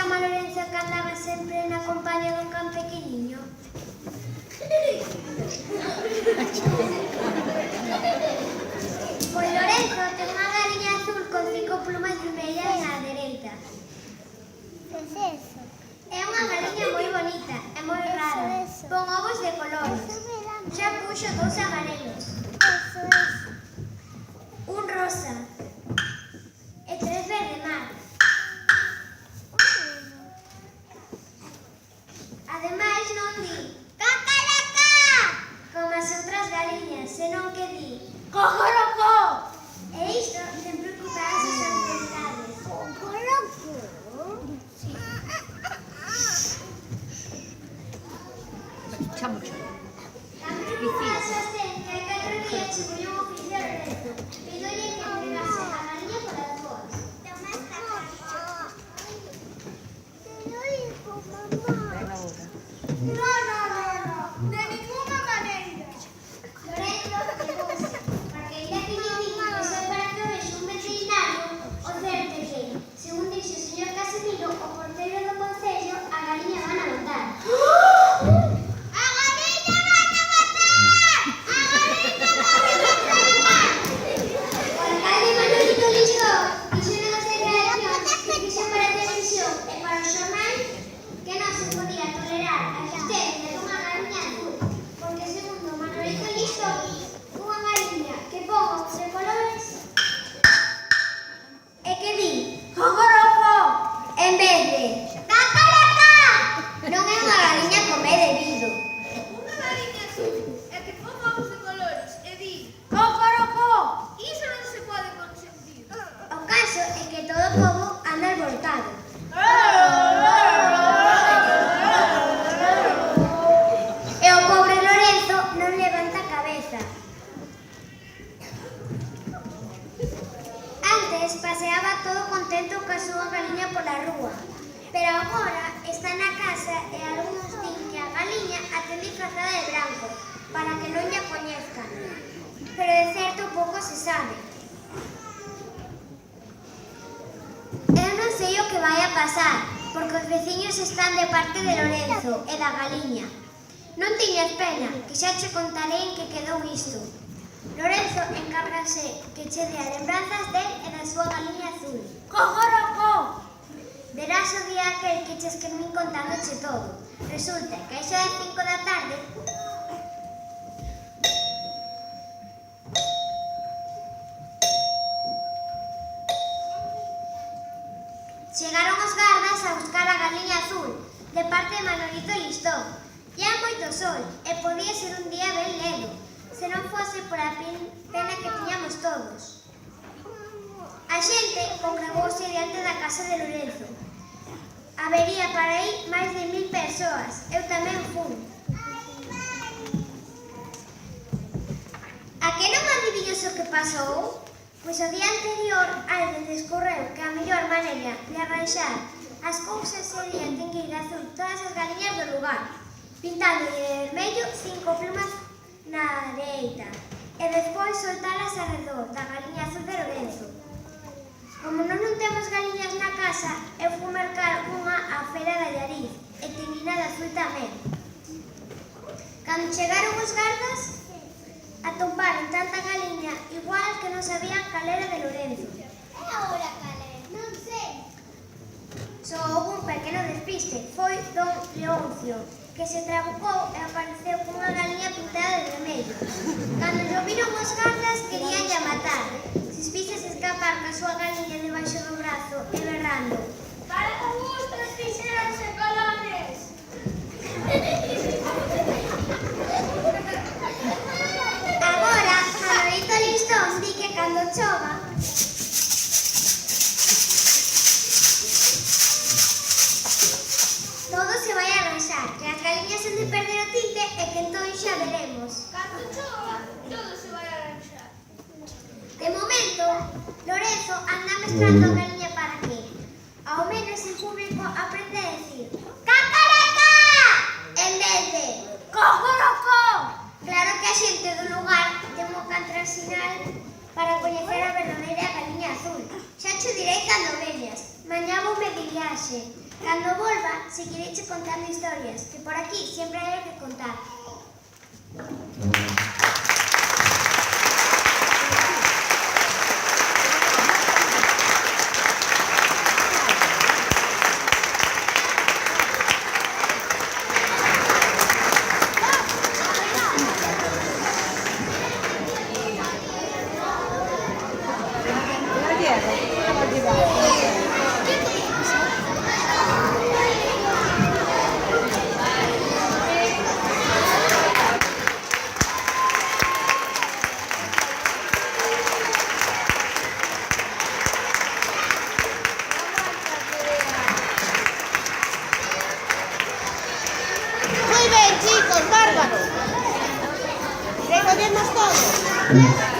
chama Lorenzo que andaba sempre na compañía dun can pequeniño? Pois Lorenzo ten unha galiña azul con 5 plumas vermellas na dereita. Que es eso? É unha galiña moi bonita, é moi rara. Pon ovos de colores. Xa puxo 2 amarelos, Eso es. un rosa e 3 verde mar. Ademais non di cacaracá como as outras galiñas, senón que di cocorocó. E isto ten preocupadas as autoridades. Escuchamos. Tan preocupadas estén que hai 4 días chegou un oficial Lorenzo pídolle que entregase a galiña polas boas. No, de ninguna manera. Lorenzo negouse, porque ella tiña dito que só para que o vexe un veterinario, o certo é que, según dixo o señor Casimiro, o porteiro do concello, a galiña van a botar. ¡A galiña van a matar! ¡A galiña van a matar! O alcalde Manolito Listón dixo nas declaracións que fixo para a televisión e para os xornais que non se podía tolerar a existencia dunha galiña azul, porque segundo Manolito Listón, unha galiña que pon ovos de colores e que di cocorocó en vez de cacaracá. Non é unha galiña como é debido. Unha galiña azul é que pon ovos de colores e di Cocorocó. iso non se pode consentir. O caso é que todo o pobo anda alborotado. E o pobre Lorenzo non levanta a cabeza. Antes paseaba todo contento coa súa galiña pola rúa, pero agora está na casa e algúns din que a galiña a ten disfrazada de branco para que non lla coñezcan. Pero de certo pouco se sabe. Eu non sei o que vai a pasar, porque os veciños están de parte de Lorenzo e da galiña. Non tiñas pena, que xa che contarei en que quedou isto. Lorenzo encárgase que che dea lembranzas del e da súa galiña azul. Cocorocó! Verás o día aquel que che escribín contándoche todo. Resulta que a iso das 5 da tarde chegaron os gardas a buscar a galiña azul de parte de Manolito Listón. Ía moito sol e podía ser un día ben ledo, se non fose por a pena que tiñamos todos. A xente congregouse diante da casa de Lorenzo. Habería para aí máis de 1000 persoas, eu tamén fun. A que non adiviños o que pasou? Pois o día anterior alguén descorreu que a mellor maneira de arranxar as cousas sería tinguir de azul todas as galiñas do lugar, pintando de vermello 5 plumas na dereita e despois soltalas arredor da galiña azul de Lorenzo. Como non temos galiñas na casa, eu fui mercar unha á feira de Allariz e tiñina de azul tamén. Cando chegaron os gardas, atoparon tanta galiña igual que non sabían cal era de Lorenzo. E agora cal é? Non sei. Só houve un pequeno despiste, foi don Leoncio, que se trabucou e apareceu cunha galiña pintada de vermello. Cando llo viron os gardas, querían lla matar. Se vises escapar ca súa galiña debaixo do brazo e berrando Para con vosotros fixeronse colores. agora, Manolito Listón di que cando chova todo se vai arranxar, que as galiñas han de perder o tinte e que entón xa veremos. Cando chova, todo se vai arranxar. De momento, Lorenzo anda mestrando a galiña para que, ao menos en público, aprende a decir cacaracá en vez de cocorocó. Claro que a xente do lugar ten un contrasinal para coñecer a verdadeira galiña azul. Xa cho direi cando veñas, mañá vou me de viaxe. Cando volva, seguireche contando historias, que por aquí sempre hai que contar. Muy bien, chicos, bárbaro. Recogemos todo.